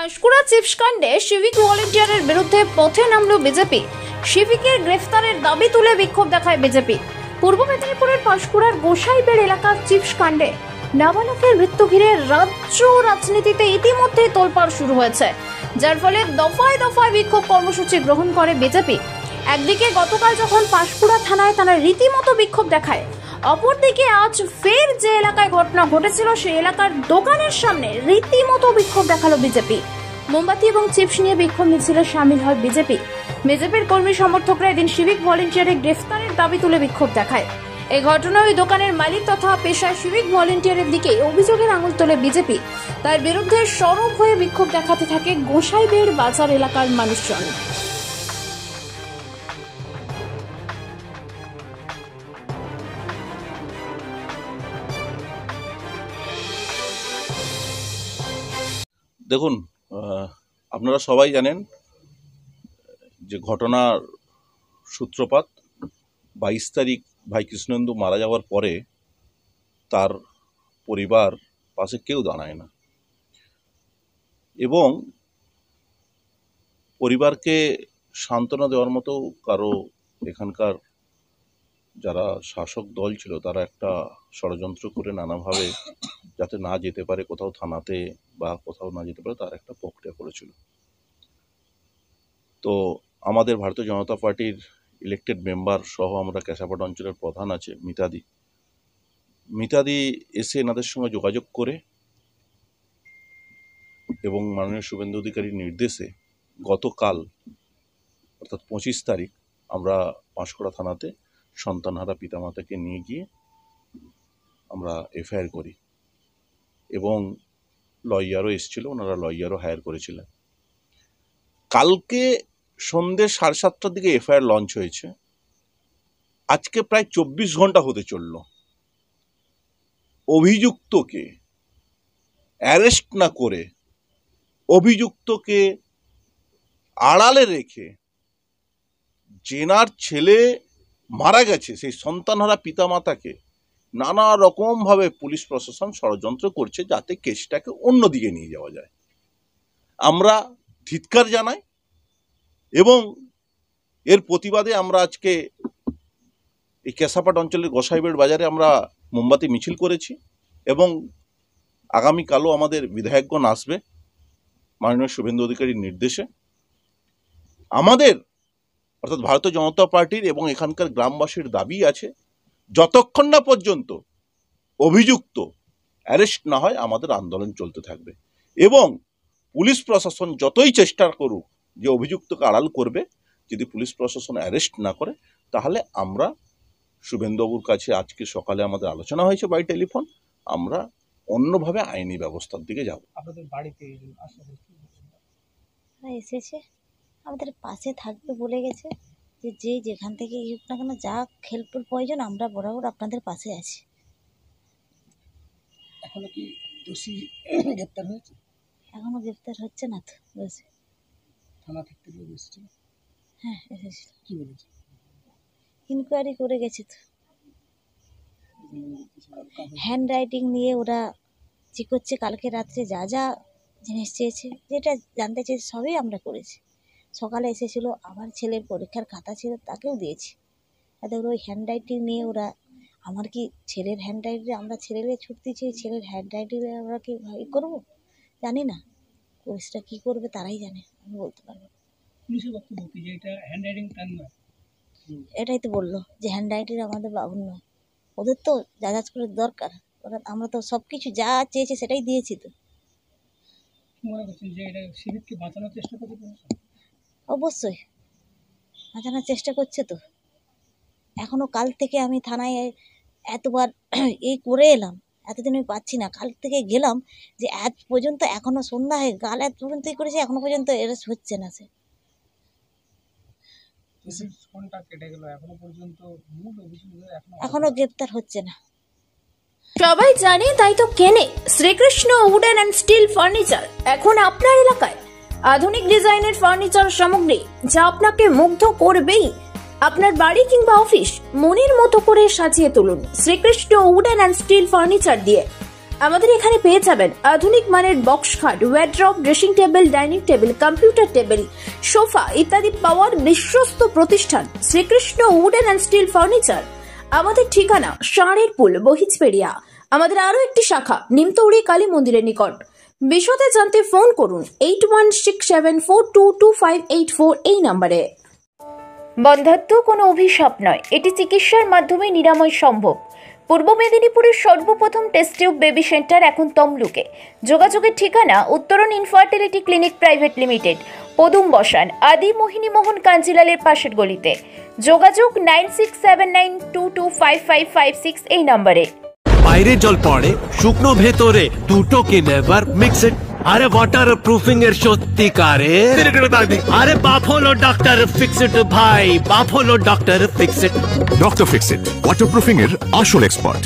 Panskura chips কাণ্ডে civic ভলেন্টিয়ারের বিরুদ্ধে পথে নামলো বিজেপি। সিভিকের গ্রেফতারের দাবি তুলে বিক্ষোভ দেখায় বিজেপি। পূর্ব মেদিনীপুরের পাঁশকুড়ার গোসাইবেড় এলাকার চিপস কাণ্ডে নাবালকের মৃত্যু ঘিরে রাজ্য রাজনীতিতে ইতিমধ্যে তোলপাড় শুরু হয়েছে, যার ফলে দফায় দফায় বিক্ষোভ কর্মসূচি গ্রহণ করে বিজেপি। একদিকে গতকাল যখন পাঁশকুড়া থানায় তারা রীতিমতো বিক্ষোভ দেখায়, অপরদিকে আজ ফের যে এলাকায় ঘটনা ঘটেছিল সেই এলাকার দোকানের সামনে রীতিমতো বিক্ষোভ দেখালো বিজেপি। মোমবাতি এবং চিপস নিয়ে বিক্ষোভ মিছিলে সামিল হয় বিজেপি। বিজেপির কর্মী সমর্থকরা এদিন সিভিক ভলেন্টিয়ারের গ্রেফতারের দাবি তুলে বিক্ষোভ দেখায়। এই ঘটনায় ওই দোকানের মালিক তথা পেশায় সিভিক ভলেন্টিয়ারের দিকে অভিযোগের আঙুল তোলে বিজেপি। তার বিরুদ্ধে সরব হয়ে বিক্ষোভ দেখাতে থাকে গোসাইবেড় বাজার এলাকার মানুষজন। দেখুন, আপনারা সবাই জানেন যে ঘটনার সূত্রপাত 22 তারিখ ভাই কৃষ্ণেন্দু মারা যাওয়ার পরে তার পরিবার পাশে কেউ দাঁড়ায় না, এবং পরিবারকে সান্ত্বনা দেওয়ার মতো কারো এখানকার যারা শাসক দল ছিল তারা একটা ষড়যন্ত্র করে নানাভাবে যাতে না যেতে পারে কোথাও থানাতে বা কোথাও না যেতে পারে তার একটা প্রক্রিয়া করেছিল। তো আমাদের ভারতীয় জনতা পার্টির ইলেক্টেড মেম্বার সহ আমরা কেশাপাট অঞ্চলের প্রধান আছে মিতাদি এসে এনাদের সঙ্গে যোগাযোগ করে এবং মাননীয় শুভেন্দু অধিকারীর নির্দেশে গতকাল অর্থাৎ 25 তারিখ আমরা পাঁশকুড়া থানাতে সন্তানহারা পিতামাতাকে নিয়ে গিয়ে আমরা এফআইআর করি, এবং লয়ারও এসেছিল, ওনারা লয়ারও হায়ার করেছিলেন। কালকে সন্ধ্যে 7:30টার দিকে এফআইআর লঞ্চ হয়েছে। আজকে প্রায় 24 ঘন্টা হতে চলল। অভিযুক্তকে অ্যারেস্ট না করে, অভিযুক্তকে আড়ালে রেখে জেনার ছেলে মারা গেছে সেই সন্তানহারা পিতামাতাকে নানা রকমভাবে পুলিশ প্রশাসন ষড়যন্ত্র করছে যাতে কেসটাকে অন্যদিকে নিয়ে যাওয়া যায়। আমরা ধিক্কার জানাই এবং এর প্রতিবাদে আমরা আজকে এই কেশাপাট অঞ্চলের গোসাইবেড় বাজারে আমরা মোমবাতি মিছিল করেছি, এবং আগামীকালও আমাদের বিধায়কগণ আসবে মাননীয় শুভেন্দু অধিকারীর নির্দেশে। আমাদের অর্থাৎ ভারতীয় জনতা পার্টির এবং এখানকার গ্রামবাসীর দাবি আছে, যতক্ষণ না পর্যন্ত অভিযুক্ত অ্যারেস্ট না হয় আমাদের আন্দোলন চলতে থাকবে, এবং পুলিশ প্রশাসন যতই চেষ্টা করুক যে অভিযুক্তকে আড়াল করবে, যদি পুলিশ প্রশাসন অ্যারেস্ট না করে তাহলে আমরা শুভেন্দুবাবুর কাছে আজকে সকালে আমাদের আলোচনা হয়েছে বাই টেলিফোন, আমরা অন্যভাবে আইনি ব্যবস্থার দিকে যাব। আপনাদের বাড়িতে এসেছে, আমাদের পাশে থাকবে বলে গেছে যে যেখান থেকে হোক না কেন যা হেল্পফুল প্রয়োজন আমরা বরাবর আপনাদের পাশে আছি। এখনো কি দোষী গ্রেপ্তার হয়েছে? এখনো গ্রেপ্তার হচ্ছে না তো দোষী। থানা থেকে লোক এসেছিল? হ্যাঁ এসেছিল। কি বলেছে? ইনকোয়ারি করে গেছে তো, হ্যান্ড রাইটিং নিয়ে ওরা চেক করছে। কালকে রাত্রে যা যা জিনিস চেয়েছে, যেটা জানতে চেয়েছে সবই আমরা করেছি। সকালে এসেছিলো, আবার ছেলের পরীক্ষার খাতা ছিল তাকেও দিয়েছি। তাদের ওই হ্যান্ড রাইটিং নিয়ে ওরা, আমার কি ছেলের হ্যান্ড রাইটিং, আমরা ছেলেরে ছুট দিচ্ছি, ছেলের হ্যান্ড রাইটিং আমরা কি করবো জানি না, পুলিশরা কী করবে তারাই জানে, আমি বলতে পারবো। পুলিশের বক্তব্য কি যে এটা হ্যান্ড রাইটিং তার নয়? এটাই তো বললো যে হ্যান্ড রাইটিং আমাদের বাবুর নয়, ওদের তো যাচাই করে দরকার। ওরা, আমরা তো সব কিছু যা চেয়েছে সেটাই দিয়েছি তো। মনে করছেন যে এটা সিভিককে বাঁচানোর চেষ্টা করছে? অবশ্যই বাঁচানোর চেষ্টা করছে তো। এখনও কাল থেকে আমি থানায় এতবার এই করে এলাম, এতদিন আমি পাচ্ছি না, কাল থেকে গেলাম যে আজ পর্যন্ত এখনও সন্ধ্যা হয়ে কাল এত পর্যন্তই করেছে, এখনও পর্যন্ত এরেস্ট হচ্ছে না। সে ফোনটা কেটে গেল, এখনো পর্যন্ত মূল অভিযুক্ত এখনো গ্রেপ্তার হচ্ছে না। সবাই জানে তাই তো কেনে Shri Krishna wooden and steel furniture. এখন আপনার এলাকায় আধুনিক ডিজাইনের ফার্নিচার সামগ্রী যা আপনাকে মুগ্ধ করবেই। আপনার বাড়ি কিংবা অফিস মনের মতো করে সাজিয়ে তুলুন Shri Krishna wooden and steel furniture দিয়ে। আমাদের এখানে পেয়ে যাবেন আধুনিক মানের বক্স খাট, wardrobe, dressing table, dining table, computer table, sofa ইত্যাদি পাওয়ার বিশ্বস্ত প্রতিষ্ঠান Shri Krishna wooden and steel furniture. আমাদের ঠিকানা ষাঁড়ের পুল, বহিজপেড়িয়া। আমাদের আরো একটি শাখা নিমতৌড়ি কালী মন্দিরের নিকট। বিশদে জানতে ফোন করুন 8167422584 এই নম্বরে। বন্ধ্যাত্ব কোনো অভিশাপ নয়, এটি চিকিৎসার মাধ্যমে নিরাময় সম্ভব। পূর্ব মেদিনীপুরের সর্বপ্রথম টেস্ট টিউব বেবি সেন্টার এখন তমলুকে। যোগাযোগের ঠিকানা উত্তরণ ইনফার্টিলিটি ক্লিনিক প্রাইভেট লিমিটেড, পদুম বসান, আদি মোহিনী মোহন কাঞ্জিলালের পাশের গলিতে। যোগাযোগ 9679225556 এই নম্বরে। বাইরে জল পড়ে শুকনো ভেতরে দুটোকে নেভার মিক্স ইট। আরে ওয়াটার প্রুফিং এর সত্যিকারে আরে বাফলো ডক্টর ফিক্স ইট ভাই, Buffalo doctor fix it. Doctor fix it waterproofing এর আসল এক্সপার্ট।